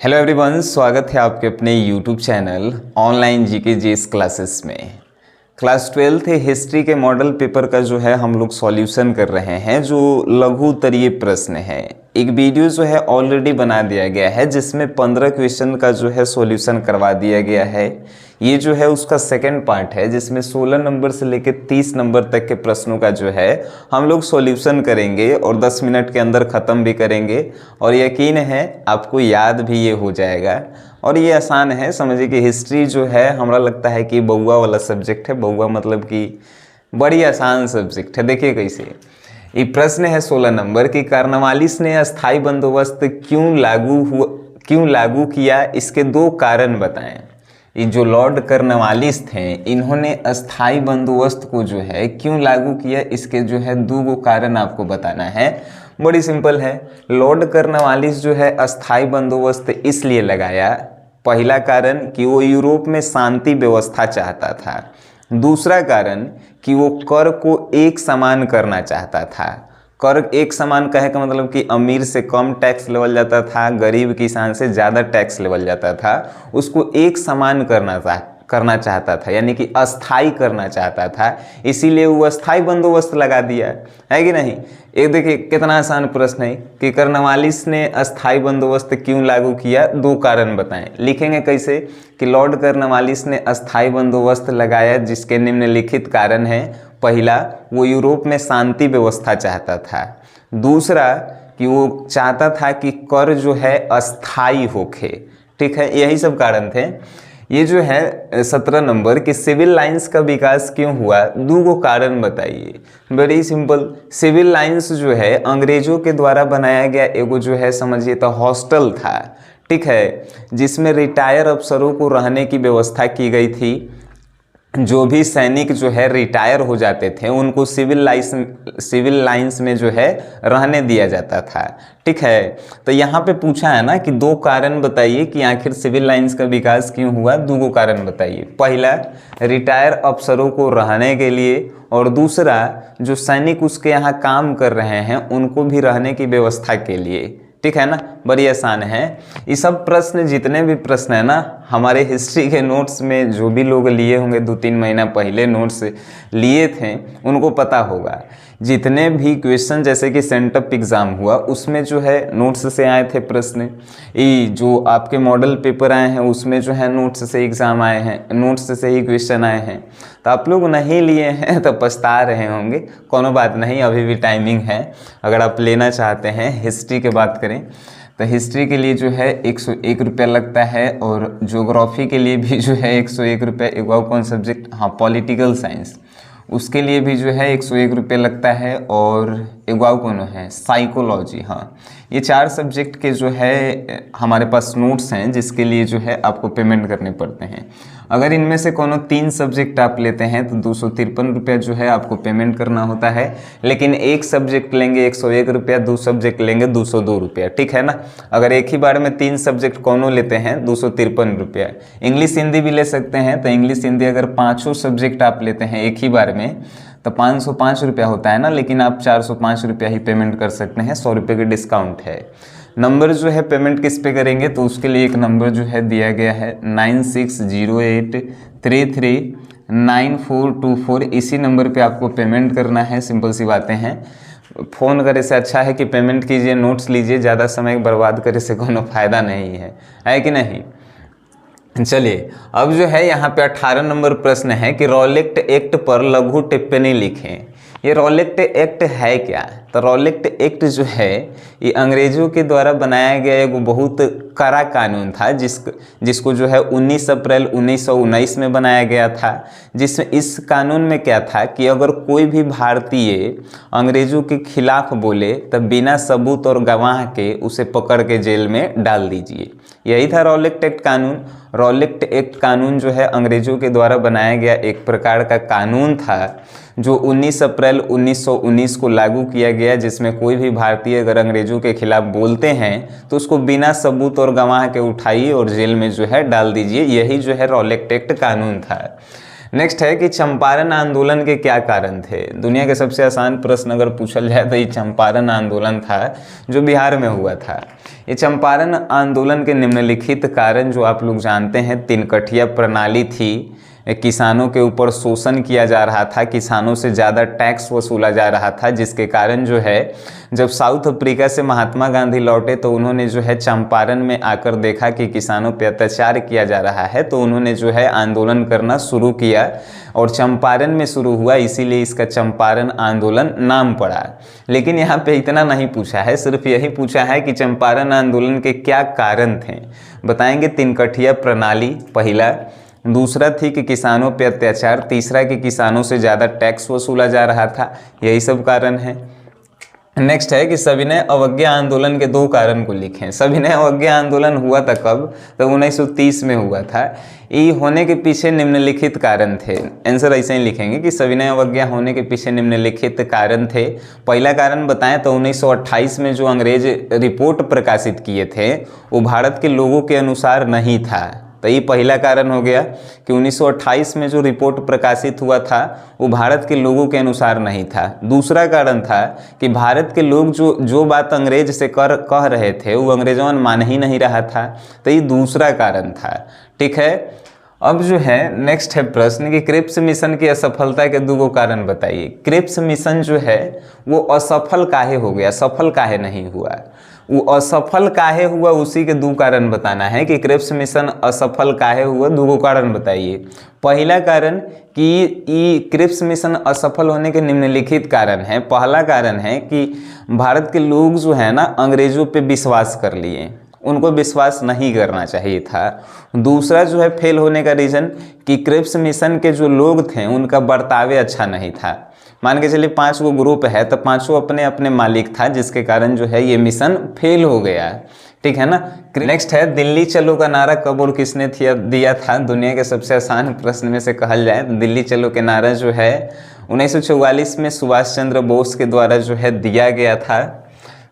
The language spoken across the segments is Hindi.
हेलो एवरीवन, स्वागत है आपके अपने YouTube channel online GK GS classes में। क्लास 12th हिस्ट्री के मॉडल पेपर का जो है हम लोग सॉल्यूशन कर रहे हैं, जो लघु उत्तरीय प्रश्न है। एक वीडियो जो है ऑलरेडी बना दिया गया है जिसमें 15 क्वेश्चन का जो है सॉल्यूशन करवा दिया गया है। ये जो है उसका सेकंड पार्ट है जिसमें 16 नंबर से लेकर 30 नंबर तक के प्रश्नों का जो है हम लोग सॉल्यूशन करेंगे और 10 मिनट के अंदर ख़त्म भी करेंगे। और यकीन है आपको याद भी ये हो जाएगा और ये आसान है। समझिए कि हिस्ट्री जो है हमरा लगता है कि बउआ वाला सब्जेक्ट है। बउआ मतलब कि बड़ी आसान सब्जेक्ट है। देखिए कैसे ये प्रश्न है 16 नंबर की, कार्नवालिस ने अस्थाई बंदोबस्त क्यों लागू किया, इसके दो कारण बताएं। ये जो लॉर्ड कार्नवालिस थे इन्होंने अस्थाई बंदोबस्त को जो है क्यों लागू किया, इसके जो है दो कारण आपको बताना है। बड़ी सिंपल है। लॉर्ड कार्नवालिस जो है अस्थाई बंदोबस्त इसलिए लगाया, पहला कारण कि वो यूरोप में शांति व्यवस्था चाहता था। दूसरा कारण कि वो कर को एक समान करना चाहता था। कर एक समान कहे का मतलब कि अमीर से कम टैक्स लेवल जाता था, गरीब किसान से ज़्यादा टैक्स लेवल जाता था, उसको एक समान करना चाहता था, यानी कि अस्थाई करना चाहता था। इसीलिए वो अस्थाई बंदोबस्त लगा दिया है कि नहीं। एक देखिए कितना आसान प्रश्न है कि कार्नवालिस ने अस्थाई बंदोबस्त क्यों लागू किया, दो कारण बताएं। लिखेंगे कैसे कि लॉर्ड कार्नवालिस ने अस्थाई बंदोबस्त लगाया जिसके निम्नलिखित कारण है। पहला, वो यूरोप में शांति व्यवस्था चाहता था। दूसरा कि वो चाहता था कि कर जो है अस्थाई होखे। ठीक है, यही सब कारण थे। ये जो है 17 नंबर कि सिविल लाइंस का विकास क्यों हुआ, दो कारण बताइए। Very simple. सिविल लाइंस जो है अंग्रेजों के द्वारा बनाया गया एगो जो है समझिए तो हॉस्टल था। ठीक है, जिसमें रिटायर अफसरों को रहने की व्यवस्था की गई थी। जो भी सैनिक जो है रिटायर हो जाते थे उनको सिविल लाइंस में जो है रहने दिया जाता था। ठीक है, तो यहाँ पे पूछा है ना कि दो कारण बताइए कि आखिर सिविल लाइंस का विकास क्यों हुआ। दो कारण बताइए। पहला, रिटायर अफसरों को रहने के लिए, और दूसरा जो सैनिक उसके यहाँ काम कर रहे हैं उनको भी रहने की व्यवस्था के लिए। ठीक है ना, बड़ी आसान है। ये सब प्रश्न जितने भी प्रश्न है ना हमारे हिस्ट्री के नोट्स में जो भी लोग लिए होंगे 2-3 महीना पहले नोट्स लिए थे उनको पता होगा। जितने भी क्वेश्चन जैसे कि सेंटअप एग्ज़ाम हुआ उसमें जो है नोट्स से आए थे प्रश्न। ये जो आपके मॉडल पेपर आए हैं उसमें जो है नोट्स से एग्ज़ाम आए हैं, नोट्स से ही क्वेश्चन आए हैं। तो आप लोग नहीं लिए हैं तो पछता रहे होंगे। कोनो बात नहीं, अभी भी टाइमिंग है। अगर आप लेना चाहते हैं, हिस्ट्री की बात करें तो हिस्ट्री के लिए जो है 101 रुपया लगता है, और ज्योग्राफी के लिए भी जो है 101 रुपया। एक और कौन सब्जेक्ट, हाँ पॉलिटिकल साइंस, उसके लिए भी जो है 101 रुपये लगता है। और एगो कौन है, साइकोलॉजी। हाँ, ये 4 सब्जेक्ट के जो है हमारे पास नोट्स हैं जिसके लिए जो है आपको पेमेंट करने पड़ते हैं। अगर इनमें से कोनो 3 सब्जेक्ट आप लेते हैं तो 253 रुपया जो है आपको पेमेंट करना होता है। लेकिन एक सब्जेक्ट लेंगे 101 रुपया, 2 सब्जेक्ट लेंगे 202 रुपया। ठीक है ना। अगर एक ही बार में 3 सब्जेक्ट कोनो लेते हैं 253 रुपया। इंग्लिश हिंदी भी ले सकते हैं, तो इंग्लिश हिंदी अगर 5 सब्जेक्ट आप लेते हैं एक ही बार में तो 505 रुपया होता है ना, लेकिन आप 405 रुपया ही पेमेंट कर सकते हैं। 100 रुपये की डिस्काउंट है। नंबर जो है पेमेंट किस पे करेंगे तो उसके लिए एक नंबर जो है दिया गया है 9608339424। इसी नंबर पे आपको पेमेंट करना है। सिंपल सी बातें हैं। फ़ोन करे से अच्छा है कि पेमेंट कीजिए, नोट्स लीजिए। ज़्यादा समय बर्बाद करे से कोनो फ़ायदा नहीं है कि नहीं। चलिए, अब जो है यहाँ पे 18 नंबर प्रश्न है कि रॉलेट एक्ट पर लघु टिप्पणी लिखें। ये रॉलेट एक्ट है क्या, तो रॉलेट एक्ट जो है ये अंग्रेज़ों के द्वारा बनाया गया एक बहुत कड़ा कानून था जिसको जो है 19 अप्रैल 1919 में बनाया गया था। जिसमें इस कानून में क्या था कि अगर कोई भी भारतीय अंग्रेज़ों के खिलाफ बोले तब बिना सबूत और गवाह के उसे पकड़ के जेल में डाल दीजिए। यही था रॉलेट एक्ट कानून। रॉलेट एक्ट कानून जो है अंग्रेज़ों के द्वारा बनाया गया एक प्रकार का कानून था जो 19 अप्रैल 1919 को लागू किया गया, जिसमें कोई भी भारतीय अगर अंग्रेज़ों के खिलाफ बोलते हैं तो उसको बिना सबूत और गवाह के उठाइए और जेल में जो है डाल दीजिए। यही जो है रॉलेट एक्ट कानून था। नेक्स्ट है कि चंपारण आंदोलन के क्या कारण थे। दुनिया के सबसे आसान प्रश्न अगर पूछल जाए तो ये चंपारण आंदोलन था जो बिहार में हुआ था। ये चंपारण आंदोलन के निम्नलिखित कारण जो आप लोग जानते हैं, तिनकठिया प्रणाली थी, किसानों के ऊपर शोषण किया जा रहा था, किसानों से ज़्यादा टैक्स वसूला जा रहा था, जिसके कारण जो है जब साउथ अफ्रीका से महात्मा गांधी लौटे तो उन्होंने जो है चंपारण में आकर देखा कि किसानों पर अत्याचार किया जा रहा है, तो उन्होंने जो है आंदोलन करना शुरू किया और चंपारण में शुरू हुआ, इसीलिए इसका चंपारण आंदोलन नाम पड़ा। लेकिन यहाँ पे इतना नहीं पूछा है, सिर्फ यही पूछा है कि चंपारण आंदोलन के क्या कारण थे। बताएंगे तिनकठिया प्रणाली पहला, दूसरा थी कि किसानों पे अत्याचार, तीसरा कि किसानों से ज़्यादा टैक्स वसूला जा रहा था, यही सब कारण है। नेक्स्ट है कि सविनय अवज्ञा आंदोलन के 2 कारण को लिखें। सविनय अवज्ञा आंदोलन हुआ था कब? तो 1930 में हुआ था। ये होने के पीछे निम्नलिखित कारण थे। आंसर ऐसे ही लिखेंगे कि सविनय अवज्ञा होने के पीछे निम्नलिखित कारण थे। पहला कारण बताएं तो 1928 में जो अंग्रेज रिपोर्ट प्रकाशित किए थे वो भारत के लोगों के अनुसार नहीं था, तो ये पहला कारण हो गया कि 1928 में जो रिपोर्ट प्रकाशित हुआ था वो भारत के लोगों के अनुसार नहीं था। दूसरा कारण था कि भारत के लोग जो बात अंग्रेज से कह रहे थे वो अंग्रेजों मान ही नहीं रहा था, तो ये दूसरा कारण था। ठीक है, अब जो है नेक्स्ट है प्रश्न कि क्रिप्स मिशन की असफलता के 2 कारण बताइए। क्रिप्स मिशन जो है वो असफल काहे हो गया, सफल काहे नहीं हुआ? वो असफल काहे हुआ उसी के 2 कारण बताना है कि क्रिप्स मिशन असफल काहे हुआ, 2 कारण बताइए। पहला कारण कि क्रिप्स मिशन असफल होने के निम्नलिखित कारण है। पहला कारण है कि भारत के लोग जो है ना अंग्रेजों पे विश्वास कर लिए, उनको विश्वास नहीं करना चाहिए था। दूसरा जो है फेल होने का रीज़न कि क्रिप्स मिशन के जो लोग थे उनका बर्ताव अच्छा नहीं था। मान के चलिए 5 गो ग्रुप है तो 5 अपने अपने मालिक था, जिसके कारण जो है ये मिशन फेल हो गया। ठीक है ना। नेक्स्ट है दिल्ली चलो का नारा कब और किसने दिया था। दुनिया के सबसे आसान प्रश्न में से कहल जाए तो दिल्ली चलो के नारा जो है 1944 में सुभाष चंद्र बोस के द्वारा जो है दिया गया था।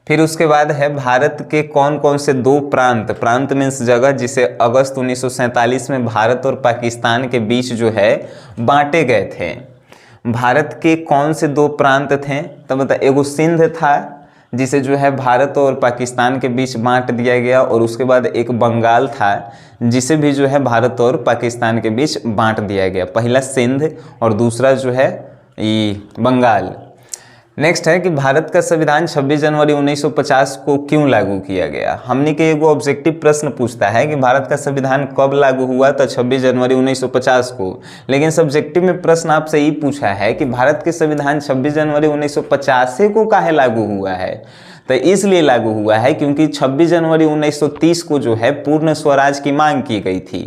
फिर उसके बाद है भारत के कौन कौन से 2 प्रांत मीन्स जगह जिसे अगस्त 1947 में भारत और पाकिस्तान के बीच जो है बांटे गए थे। भारत के कौन से 2 प्रांत थे? तो बता, एगो सिंध था जिसे जो है भारत और पाकिस्तान के बीच बांट दिया गया, और उसके बाद एक बंगाल था जिसे भी जो है भारत और पाकिस्तान के बीच बांट दिया गया। पहला सिंध और दूसरा जो है ये बंगाल। नेक्स्ट है कि भारत का संविधान 26 जनवरी 1950 को क्यों लागू किया गया। हमने के एगो ऑब्जेक्टिव प्रश्न पूछता है कि भारत का संविधान कब लागू हुआ, तो 26 जनवरी 1950 को। लेकिन सब्जेक्टिव में प्रश्न आपसे ये पूछा है कि भारत के संविधान 26 जनवरी 1950 को काहे लागू हुआ है। तो इसलिए लागू हुआ है क्योंकि 26 जनवरी 1930 को जो है पूर्ण स्वराज की मांग की गई थी।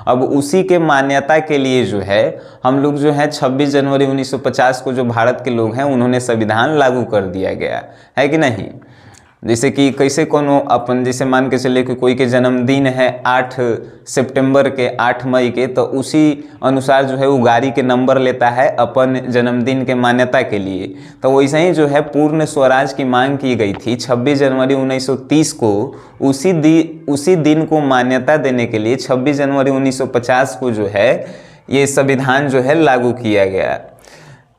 अब उसी के मान्यता के लिए जो है हम लोग जो है 26 जनवरी 1950 को जो भारत के लोग हैं उन्होंने संविधान लागू कर दिया गया है कि नहीं। जैसे कि कैसे कोनो अपन जैसे मान के चले कि कोई के जन्मदिन है 8 सितंबर के 8 मई के, तो उसी अनुसार जो है वो गाड़ी के नंबर लेता है अपन जन्मदिन के मान्यता के लिए। तो वैसे ही जो है पूर्ण स्वराज की मांग की गई थी 26 जनवरी 1930 को। उसी दिन को मान्यता देने के लिए 26 जनवरी 1950 को जो है ये संविधान जो है लागू किया गया।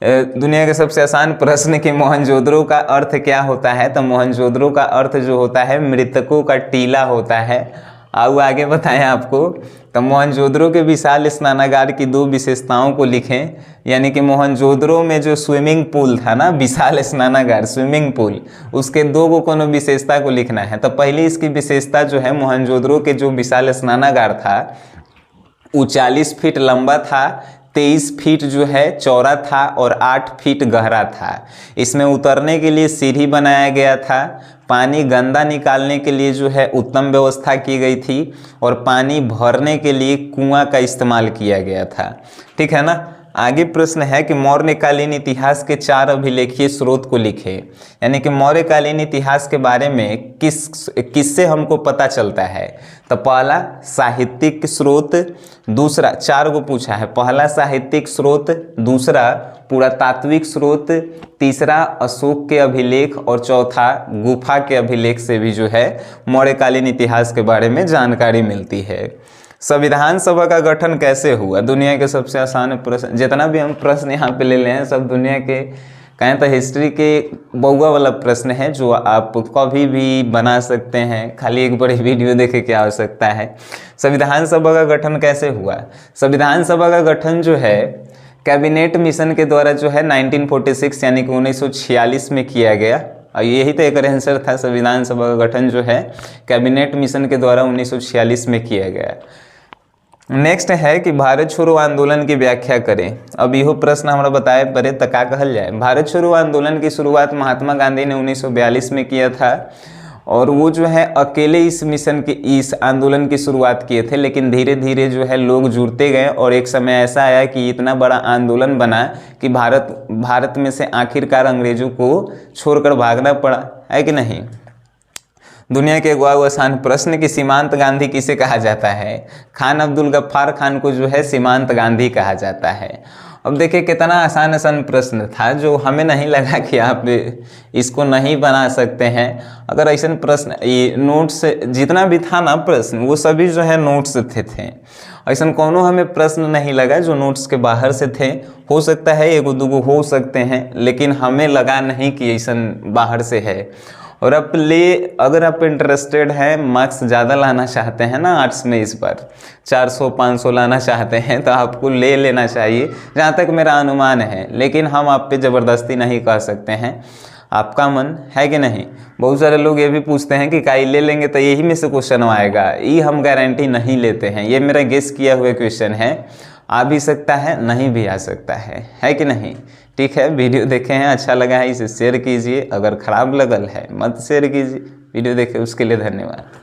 दुनिया के सबसे आसान प्रश्न कि मोहनजोदड़ो का अर्थ क्या होता है। तो मोहनजोदड़ो का अर्थ जो होता है मृतकों का टीला होता है। आओ आगे बताएं आपको। तो मोहनजोदड़ो के विशाल स्नानागार की 2 विशेषताओं को लिखें। यानी कि मोहनजोदड़ो में जो स्विमिंग पूल था ना, विशाल स्नानागार स्विमिंग पूल, उसके 2 कोनो विशेषता को लिखना है। तो पहली इसकी विशेषता जो है मोहनजोदड़ो के जो विशाल स्नानागार था वो 40 फीट लंबा था, 23 फीट जो है चौड़ा था और 8 फीट गहरा था। इसमें उतरने के लिए सीढ़ी बनाया गया था। पानी गंदा निकालने के लिए जो है उत्तम व्यवस्था की गई थी और पानी भरने के लिए कुआं का इस्तेमाल किया गया था। ठीक है ना। आगे प्रश्न है कि मौर्यकालीन इतिहास के 4 अभिलेखीय स्रोत को लिखे। यानी कि मौर्यकालीन इतिहास के बारे में किससे हमको पता चलता है। तो पहला साहित्यिक स्रोत, दूसरा 4 को पूछा है। पहला साहित्यिक स्रोत, दूसरा पुरातात्विक स्रोत, तीसरा अशोक के अभिलेख और चौथा गुफा के अभिलेख से भी जो है मौर्यकालीन इतिहास के बारे में जानकारी मिलती है। संविधान सभा का गठन कैसे हुआ? दुनिया के सबसे आसान प्रश्न, जितना भी हम प्रश्न यहाँ पे ले लें सब दुनिया के कहें तो हिस्ट्री के बउआ वाला प्रश्न है जो आप कभी भी बना सकते हैं, खाली एक बड़ी वीडियो देखे क्या आवश्यकता है। संविधान सभा का गठन कैसे हुआ? संविधान सभा का गठन जो है कैबिनेट मिशन के द्वारा जो है 1946 यानी कि 1946 में किया गया, और यही तो एक आंसर था। संविधान सभा का गठन जो है कैबिनेट मिशन के द्वारा 1946 में किया गया। नेक्स्ट है कि भारत छोड़ो आंदोलन की व्याख्या करें। अब यह प्रश्न हमारा बताए परे तो का कहल जाए। भारत छोड़ो आंदोलन की शुरुआत महात्मा गांधी ने 1942 में किया था, और वो जो है अकेले इस आंदोलन की शुरुआत किए थे, लेकिन धीरे धीरे जो है लोग जुड़ते गए और एक समय ऐसा आया कि इतना बड़ा आंदोलन बना कि भारत में से आखिरकार अंग्रेजों को छोड़कर भागना पड़ा, है कि नहीं। दुनिया के एक आसान प्रश्न कि सीमांत गांधी किसे कहा जाता है? खान अब्दुल गफ्फार खान को जो है सीमांत गांधी कहा जाता है। अब देखिए कितना आसान प्रश्न था जो हमें नहीं लगा कि आप इसको नहीं बना सकते हैं। अगर ऐसा प्रश्न ये नोट्स जितना भी था ना प्रश्न वो सभी जो है नोट्स थे ऐसा कोनो हमें प्रश्न नहीं लगा जो नोट्स के बाहर से थे। हो सकता है एगो दूगो हो सकते हैं, लेकिन हमें लगा नहीं कि ऐसा बाहर से है। और अगर आप इंटरेस्टेड हैं, मार्क्स ज़्यादा लाना चाहते हैं ना आर्ट्स में, इस बार 400-500 लाना चाहते हैं तो आपको ले लेना चाहिए, जहाँ तक मेरा अनुमान है। लेकिन हम आप पे ज़बरदस्ती नहीं कह सकते हैं, आपका मन है कि नहीं। बहुत सारे लोग ये भी पूछते हैं कि काई ले लेंगे तो यही में से क्वेश्चन आएगा, ये हम गारंटी नहीं लेते हैं। ये मेरा गेस किया हुआ क्वेश्चन है, आ भी सकता है नहीं भी आ सकता है कि नहीं। ठीक है, वीडियो देखे हैं, अच्छा लगा है इसे शेयर कीजिए, अगर ख़राब लगल है मत शेयर कीजिए। वीडियो देखे उसके लिए धन्यवाद।